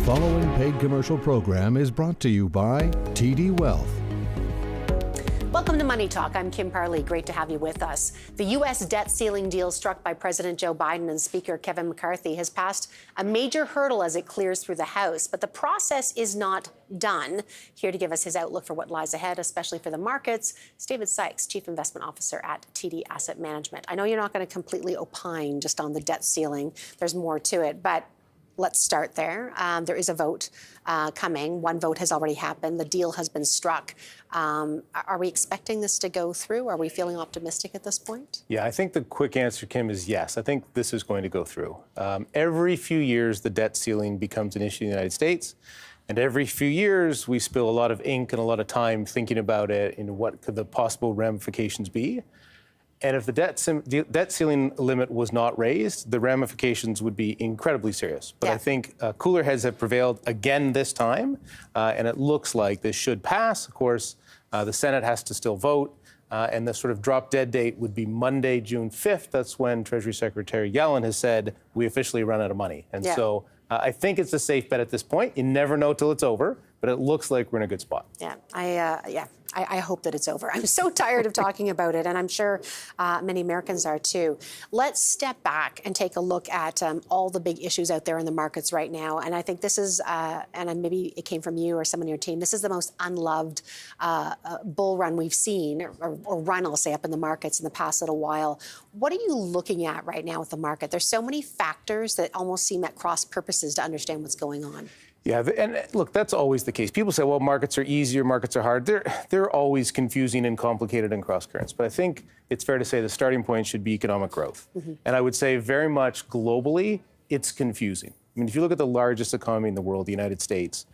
following paid commercial program is brought to you by TD Wealth. Welcome to Money Talk. I'm Kim Parley. Great to have you with us. The U.S. debt ceiling deal struck by President Joe Biden and Speaker Kevin McCarthy has passed a major hurdle as it clears through the House. But the process is not done. Here to give us his outlook for what lies ahead, especially for the markets, is David Sykes, Chief Investment Officer at TD Asset Management. I know you're not going to completely opine just on the debt ceiling. There's more to it, but let's start there. There is a vote coming. One vote has already happened. The deal has been struck. Are we expecting this to go through? Are we feeling optimistic at this point? Yeah, I think the quick answer, Kim, is yes. I think this is going to go through. Every few years, the debt ceiling becomes an issue in the United States. And every few years, we spill a lot of ink and a lot of time thinking about it and what could the possible ramifications be. And if the debt ceiling limit was not raised, the ramifications would be incredibly serious. But I think cooler heads have prevailed again this time, and it looks like this should pass. Of course, the Senate has to still vote, and the sort of drop-dead date would be Monday, June 5th. That's when Treasury Secretary Yellen has said, we officially run out of money. And so I think it's a safe bet at this point. You never know till it's over, but it looks like we're in a good spot. I hope that it's over. I'm so tired of talking about it, and I'm sure many Americans are too. Let's step back and take a look at all the big issues out there in the markets right now. And I think this is, and maybe it came from you or someone on your team, this is the most unloved bull run we've seen, or run, I'll say, up in the markets in the past little while. What are you looking at right now with the market? There's so many factors that almost seem at cross purposes to understand what's going on. Yeah, and look, that's always the case. People say, well, markets are easier, markets are hard. They're always confusing and complicated and cross currents. But I think it's fair to say the starting point should be economic growth. And I would say very much globally, it's confusing. I mean, if you look at the largest economy in the world, the United States,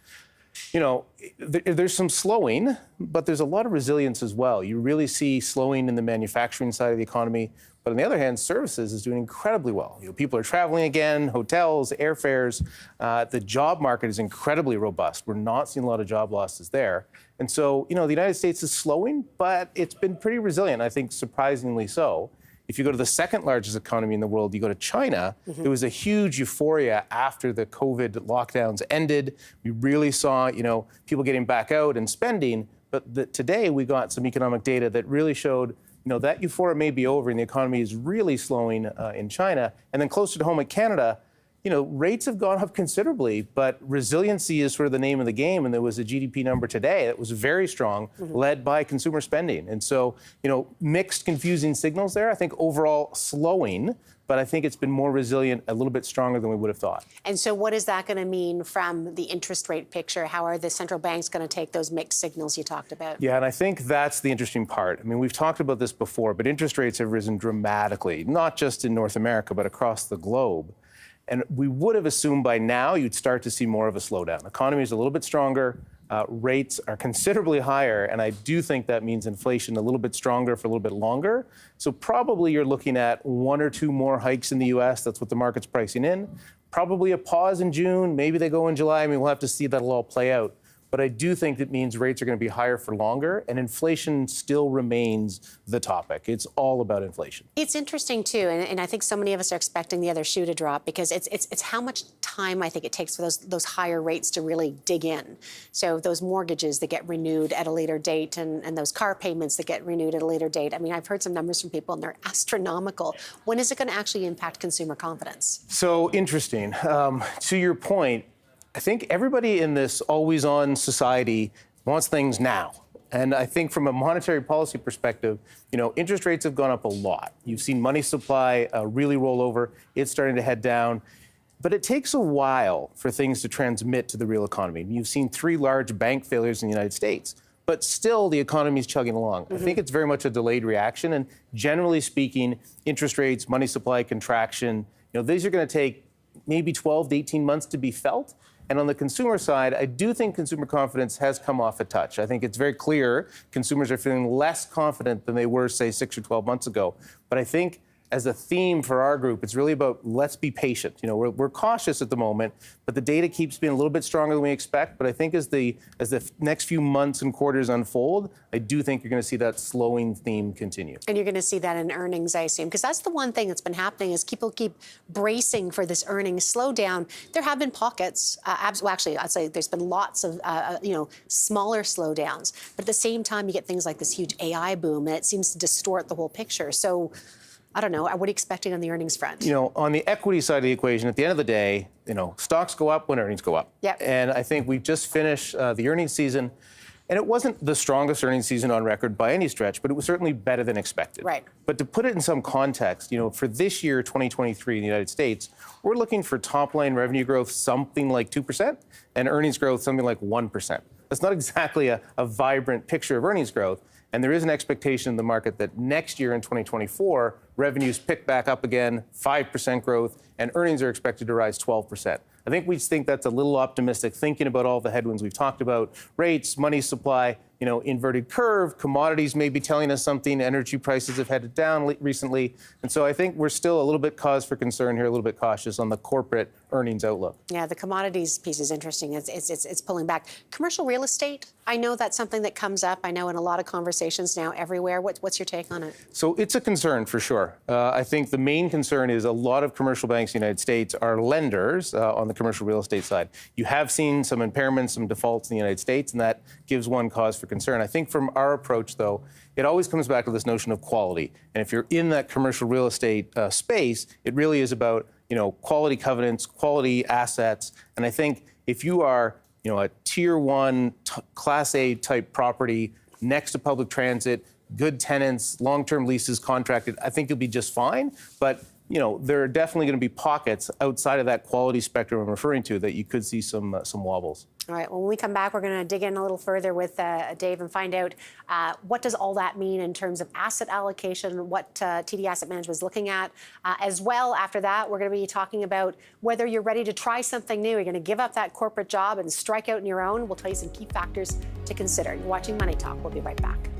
you know, there's some slowing, but there's a lot of resilience as well. You really see slowing in the manufacturing side of the economy. But on the other hand, services is doing incredibly well. You know, people are traveling again, hotels, airfares. The job market is incredibly robust. We're not seeing a lot of job losses there. And so, you know, the United States is slowing, but it's been pretty resilient, I think surprisingly so. If you go to the second largest economy in the world, you go to China, there was a huge euphoria after the COVID lockdowns ended. We really saw, you know, people getting back out and spending. But today we got some economic data that really showed, you know, that euphoria may be over and the economy is really slowing in China. And then closer to home in Canada, you know, rates have gone up considerably, but resiliency is sort of the name of the game. And there was a GDP number today that was very strong, led by consumer spending. And so, you know, mixed, confusing signals there. I think overall slowing, but I think it's been more resilient, a little bit stronger than we would have thought. And so what is that going to mean from the interest rate picture? How are the central banks going to take those mixed signals you talked about? Yeah, and I think that's the interesting part. I mean, we've talked about this before, but interest rates have risen dramatically, not just in North America, but across the globe. And we would have assumed by now you'd start to see more of a slowdown. The economy is a little bit stronger. Rates are considerably higher. And I do think that means inflation a little bit stronger for a little bit longer. So probably you're looking at one or two more hikes in the U.S. That's what the market's pricing in. Probably a pause in June. Maybe they go in July. I mean, we'll have to see that'll all play out. But I do think that means rates are going to be higher for longer, and inflation still remains the topic. It's all about inflation. It's interesting, too, and I think so many of us are expecting the other shoe to drop because it's how much time I think it takes for those higher rates to really dig in. So those mortgages that get renewed at a later date and those car payments that get renewed at a later date. I mean, I've heard some numbers from people, and they're astronomical. When is it going to actually impact consumer confidence? So interesting. To your point, I think everybody in this always-on society wants things now. And I think from a monetary policy perspective, you know, interest rates have gone up a lot. You've seen money supply really roll over. It's starting to head down. But it takes a while for things to transmit to the real economy. You've seen 3 large bank failures in the United States. But still, the economy is chugging along. I think it's very much a delayed reaction. And generally speaking, interest rates, money supply contraction, you know, these are going to take maybe 12 to 18 months to be felt. And on the consumer side, I do think consumer confidence has come off a touch. I think it's very clear consumers are feeling less confident than they were, say, 6 or 12 months ago. But I think as a theme for our group, it's really about let's be patient. You know, we're cautious at the moment, but the data keeps being a little bit stronger than we expect. But I think as the next few months and quarters unfold, I do think you're going to see that slowing theme continue. And you're going to see that in earnings, I assume, because that's the one thing that's been happening is people keep bracing for this earnings slowdown. There have been pockets. Well, actually, I'd say there's been lots of smaller slowdowns. But at the same time, you get things like this huge AI boom, and it seems to distort the whole picture. So I don't know. What are you expecting on the earnings front? You know, on the equity side of the equation, at the end of the day, you know, stocks go up when earnings go up. Yep. And I think we've just finished the earnings season, and it wasn't the strongest earnings season on record by any stretch, but it was certainly better than expected. Right. But to put it in some context, you know, for this year, 2023 in the United States, we're looking for top-line revenue growth something like 2% and earnings growth something like 1%. That's not exactly a vibrant picture of earnings growth. And there is an expectation in the market that next year in 2024, revenues pick back up again, 5% growth, and earnings are expected to rise 12%. I think we think that's a little optimistic, thinking about all the headwinds we've talked about, rates, money supply, you know, inverted curve, commodities may be telling us something, energy prices have headed down recently. And so I think we're still a little bit cause for concern here, a little bit cautious on the corporate earnings outlook. Yeah, the commodities piece is interesting. It's pulling back. Commercial real estate, I know that's something that comes up. I know in a lot of conversations now everywhere. What's your take on it? So it's a concern for sure. I think the main concern is a lot of commercial banks in the United States are lenders on the commercial real estate side. You have seen some impairments, some defaults in the United States, and that gives one cause for concern. I think from our approach, though, it always comes back to this notion of quality. And if you're in that commercial real estate space, it really is about, you know, quality covenants, quality assets. And I think if you are, you know, a tier one class A type property next to public transit, good tenants, long-term leases contracted, I think you'll be just fine. But you know, there are definitely going to be pockets outside of that quality spectrum I'm referring to that you could see some wobbles. All right. Well, when we come back, we're going to dig in a little further with Dave and find out what does all that mean in terms of asset allocation, what TD Asset Management is looking at. As well, after that, we're going to be talking about whether you're ready to try something new. You're going to give up that corporate job and strike out on your own. We'll tell you some key factors to consider. You're watching Money Talk. We'll be right back.